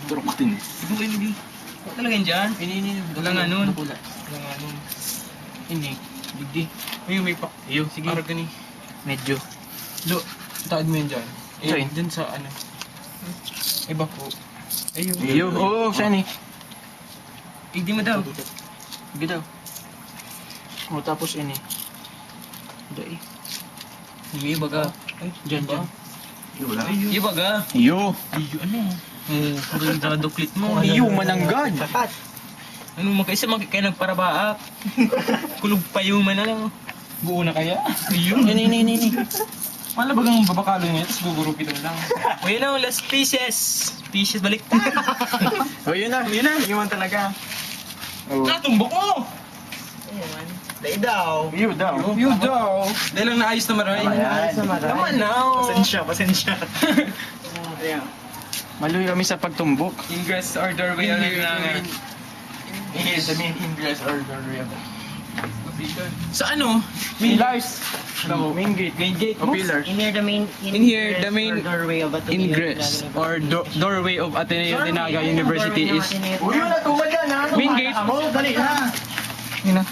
Turok ko din. Ibu kayo hindi. Huwag talaga yan dyan. Ini. Wala nga nun. Wala nga nun. Ini. Digdi. Ayun, may pa. Iyo. Sige. Arag gani. Medyo. Lo. Taad mo yan dyan. Saan? Dun sa ano. Iba po. Ayun. Iyo. Oo, saan eh? Hindi mo daw. Sige daw. O, tapos ini. Dai. Hindi baga. Ay, Dyan, dyan. Wala. Iyo baga. Iyo. Iyo, ano? Ang ganda duklit mo. Iyo mananggad. Ano, magkaisa kaya nagparabaak. Kulog pa yung man na lang. Buo na kaya? Iyo. Ini. Wala bagang babakalo niya, tapos gugurupitan lang. O, yun na, last pieces. Pieces, balik. Oh, yun na. Iwan talaga. Oh. Natumbok mo! Dahil daw. Iyo daw. Iyo daw. Dahil lang naayos na marami. Naman na. Pasensya. Ayan. Maluy kami sa pagtumbok. Ingress or doorway ang kailangan. Ingress, I mean ingress or doorway. Sa ano? Pillars. Main gate. Main gate o pillars? In here the main doorway of Ateneo Ingress or doorway of Ateneo de Naga University is Uy, wala tumad yan ha. Main gate. Dali na. yun na.